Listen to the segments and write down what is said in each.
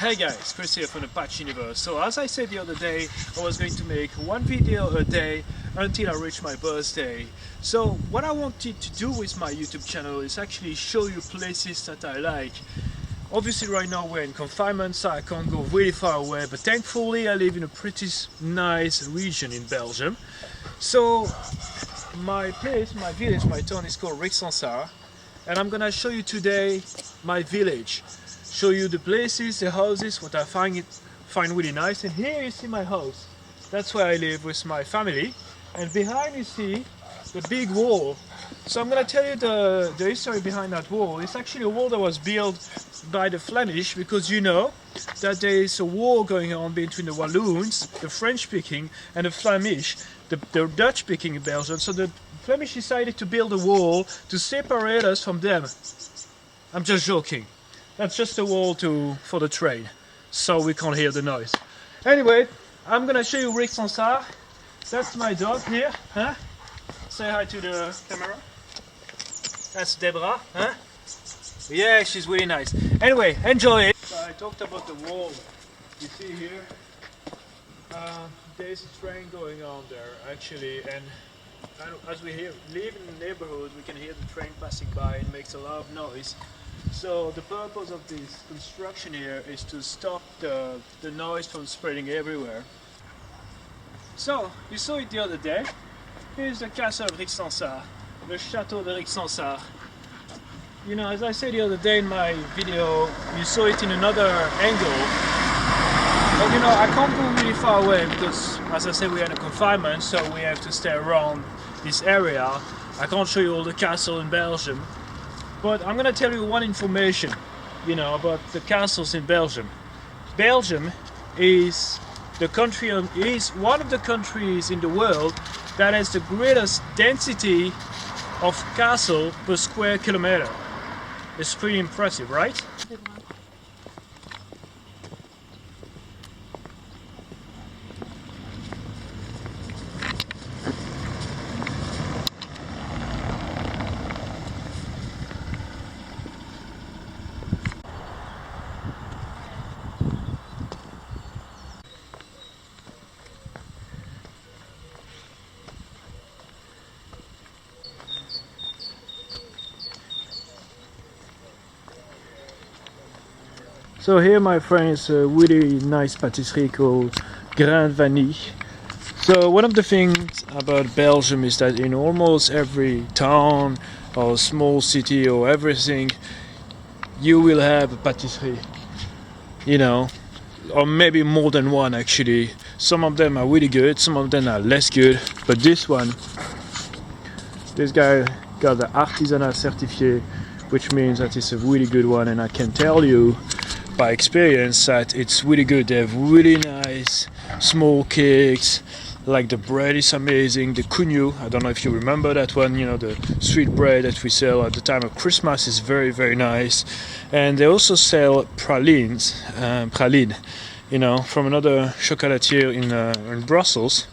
Hey guys, Chris here from the Patch Universe. So as I said the other day, I was going to make one video a day until I reach my birthday. So what I wanted to do with my YouTube channel is actually show you places that I like. Obviously right now we're in confinement, so I can't go really far away, but thankfully I live in a pretty nice region in Belgium. So my place, my village, my town is called Rixensart, and I'm gonna show you today my village. Show you the places, the houses, what I find really nice. And here you see my house. That's where I live with my family. And behind you see the big wall. So I'm gonna tell you the history behind that wall. It's actually a wall that was built by the Flemish, because you know that there is a war going on between the Walloons, the French speaking, and the Flemish, the Dutch speaking in Belgium. So the Flemish decided to build a wall to separate us from them. I'm just joking. That's just a wall for the train, so we can't hear the noise. Anyway, I'm gonna show you Rixensart. That's my dog here. Huh? Say hi to the camera. That's Deborah. Huh? Yeah, she's really nice. Anyway, enjoy it. So I talked about the wall. You see here, there's a train going on there actually, and as we live in the neighborhood, we can hear the train passing by. It makes a lot of noise. So the purpose of this construction here is to stop the noise from spreading everywhere. So, you saw it the other day. Here's the castle of Rixensart, the Chateau de Genval. You know, as I said the other day in my video, you saw it in another angle. But you know, I can't go really far away because, as I said, we're in a confinement, so we have to stay around this area. I can't show you all the castle in Belgium. But I'm gonna tell you one information, you know, about the castles in Belgium. Belgium is one of the countries in the world that has the greatest density of castle per square kilometer. It's pretty impressive, right? So here, my friend, is a really nice patisserie called Grain Vanille. So one of the things about Belgium is that in almost every town or small city or everything, you will have a patisserie, you know, or maybe more than one actually. Some of them are really good, some of them are less good, but this guy got the artisanat certifié, which means that it's a really good one, and I can tell you by experience that it's really good. They have really nice small cakes, like the bread is amazing. The cugnou, I don't know if you remember that one, you know, the sweet bread that we sell at the time of Christmas is very, very nice. And they also sell praline, you know, from another chocolatier in Brussels,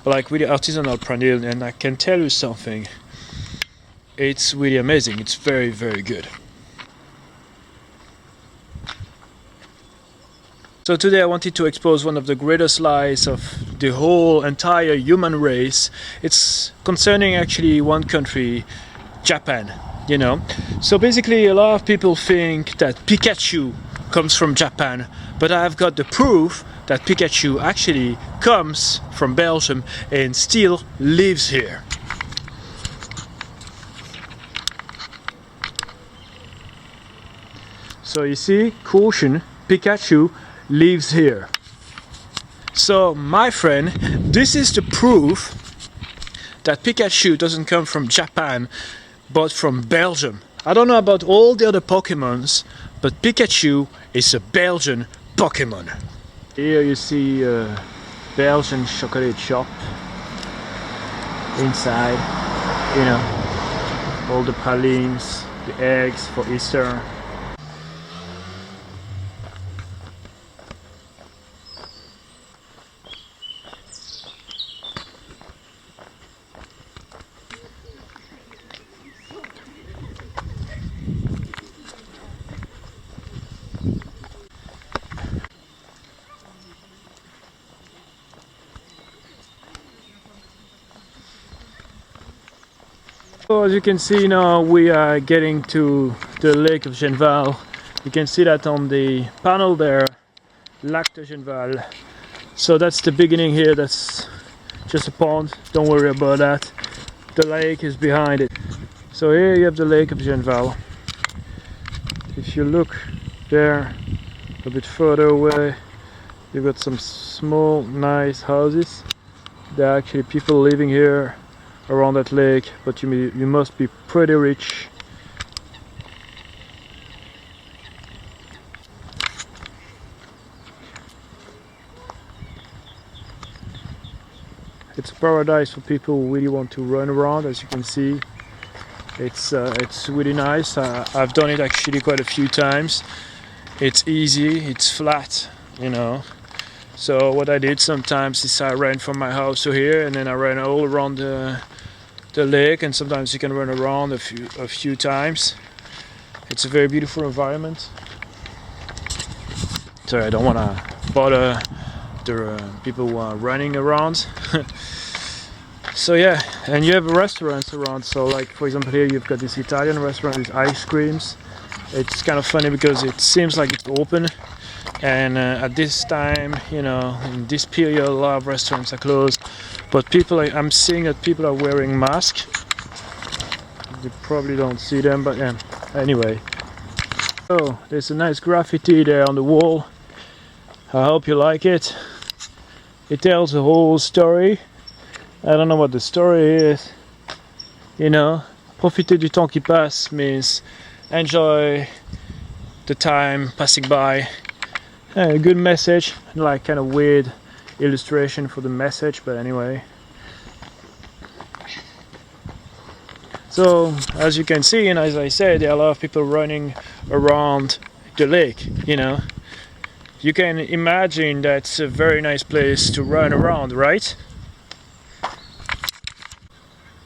like really artisanal praline. And I can tell you something, it's really amazing. It's very, very good. So today I wanted to expose one of the greatest lies of the whole entire human race. It's concerning actually one country, Japan, you know. So basically a lot of people think that Pikachu comes from Japan, but I've got the proof that Pikachu actually comes from Belgium and still lives here. So you see, caution, Pikachu lives here. So my friend, this is the proof that Pikachu doesn't come from Japan but from Belgium. I don't know about all the other Pokemons, but Pikachu is a Belgian Pokemon. Here you see a Belgian chocolate shop. Inside, you know, all the pralines, the eggs for Easter. So as you can see now, we are getting to the Lake of Genval. You can see that on the panel there, Lac de Genval. So that's the beginning here, that's just a pond, don't worry about that. The lake is behind it. So here you have the Lake of Genval. If you look there, a bit further away, you've got some small, nice houses. There are actually people living here around that lake, but you must be pretty rich. It's a paradise for people who really want to run around. As you can see, it's really nice. I've done it actually quite a few times. It's easy, it's flat, you know. So what I did sometimes is I ran from my house to here, and then I ran all around the lake, and sometimes you can run around a few times. It's a very beautiful environment. Sorry, I don't want to bother the people who are running around. So yeah, and you have restaurants around. So like for example here you've got this Italian restaurant with ice creams. It's kind of funny because it seems like it's open, and at this time, you know, in this period, a lot of restaurants are closed. But I'm seeing that people are wearing masks. You probably don't see them, but yeah. Anyway, so there's a nice graffiti there on the wall. I hope you like it. It tells a whole story. I don't know what the story is. You know, profiter du temps qui passe means enjoy the time passing by. A good message, like kind of weird illustration for the message, but anyway. So as you can see, and as I said, there are a lot of people running around the lake, you know. You can imagine that's a very nice place to run around, right?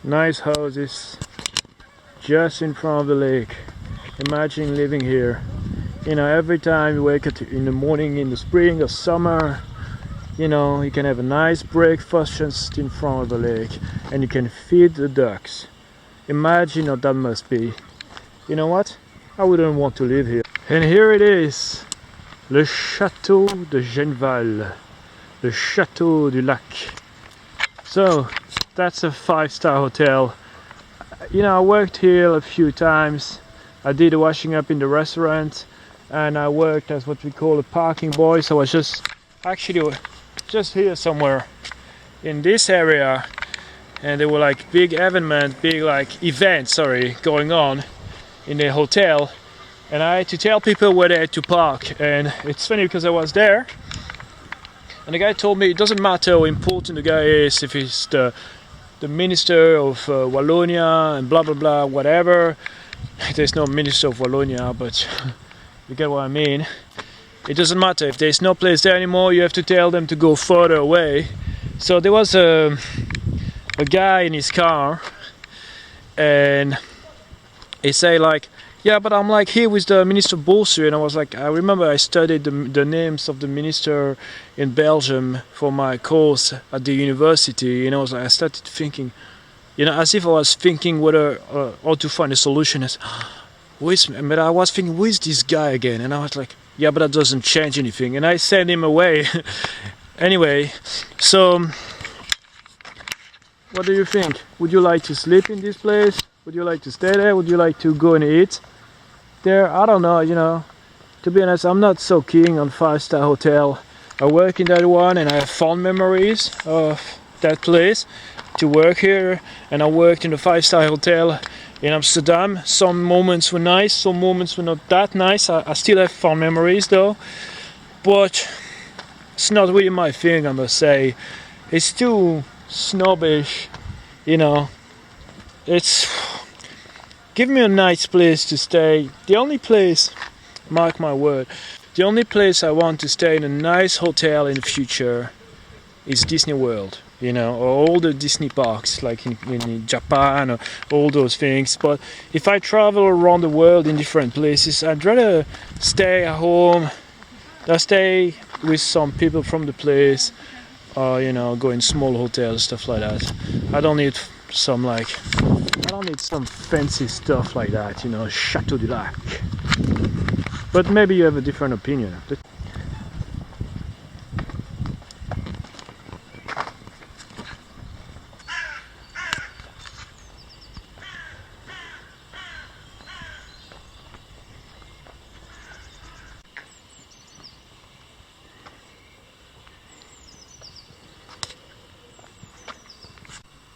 Nice houses just in front of the lake. Imagine living here. You know, every time you wake up in the morning in the spring or summer, you know, you can have a nice breakfast just in front of the lake, and you can feed the ducks. Imagine what that must be. You know what? I wouldn't want to live here. And here it is, le Chateau de Genval, le Chateau du Lac. So that's a 5-star hotel. You know, I worked here a few times. I did the washing up in the restaurant, and I worked as what we call a parking boy. So I was just here somewhere in this area, and there were like big events going on in the hotel, and I had to tell people where they had to park. And it's funny because I was there, and the guy told me it doesn't matter how important the guy is, if he's the minister of Wallonia and blah blah blah, whatever. There's no minister of Wallonia, but you get what I mean. It doesn't matter. If there's no place there anymore, you have to tell them to go further away. So there was a guy in his car, and he say like, yeah, but I'm like here with the Minister Bolsu, and I was like, I remember I studied the names of the minister in Belgium for my course at the university, and I started thinking, you know, as if I was thinking whether how to find a solution. But I was thinking, who is this guy again? And I was like, yeah, but that doesn't change anything, and I sent him away. Anyway, so what do you think? Would you like to sleep in this place? Would you like to stay there? Would you like to go and eat there? I don't know, you know. To be honest, I'm not so keen on 5-star hotel. I work in that one, and I have fond memories of that place to work here. And I worked in a 5-star hotel in Amsterdam. Some moments were nice, some moments were not that nice. I still have fond memories though, but it's not really my thing, I must say. It's too snobbish, you know. It's give me a nice place to stay. The only place, mark my word, the only place I want to stay in a nice hotel in the future is Disney World, you know, or all the Disney parks like in Japan, or all those things. But if I travel around the world in different places, I'd rather stay at home, stay with some people from the place, or you know, go in small hotels, stuff like that. I don't need some like I don't need some fancy stuff like that, you know, Chateau du Lac. But maybe you have a different opinion.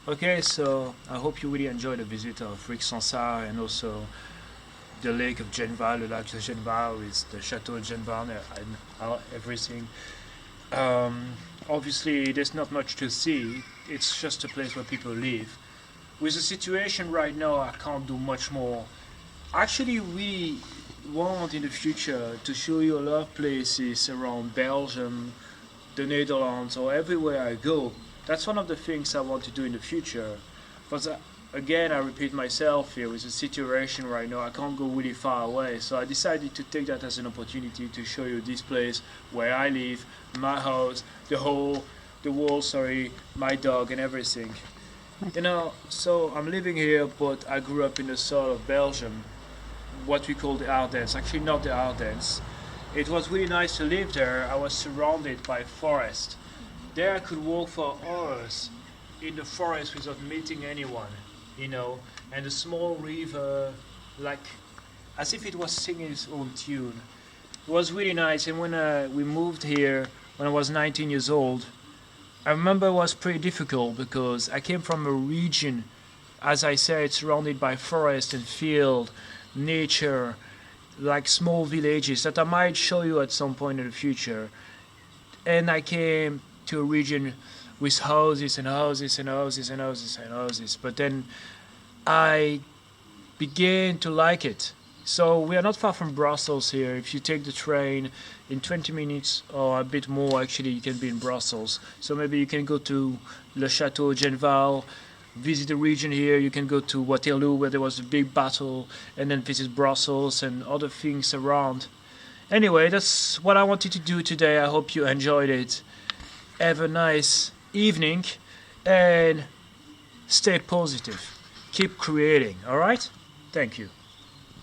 Okay, so I hope you really enjoyed the visit of Rixensart and also the Lake of Genval, the Lac de Genval with the Chateau de Genval and everything. Obviously, there's not much to see. It's just a place where people live. With the situation right now, I can't do much more. Actually, we want in the future to show you a lot of places around Belgium, the Netherlands, or everywhere I go. That's one of the things I want to do in the future. But again, I repeat myself here, with the situation right now, I can't go really far away. So I decided to take that as an opportunity to show you this place where I live, my house, the wall, my dog and everything. You know, so I'm living here, but I grew up in the south of Belgium, what we call the Ardennes. Actually not the Ardennes. It was really nice to live there. I was surrounded by forest. There I could walk for hours in the forest without meeting anyone, you know, and a small river, like as if it was singing its own tune. It was really nice. And when we moved here, when I was 19 years old, I remember it was pretty difficult because I came from a region, as I said, surrounded by forest and field, nature, like small villages that I might show you at some point in the future. And I came to a region with houses and houses and houses and houses and houses. But then I began to like it. So we are not far from Brussels here. If you take the train in 20 minutes or a bit more, actually, you can be in Brussels. So maybe you can go to Le Chateau de Genval, visit the region here. You can go to Waterloo, where there was a big battle, and then visit Brussels and other things around. Anyway, that's what I wanted to do today. I hope you enjoyed it. Have a nice evening and stay positive. Keep creating, alright? Thank you.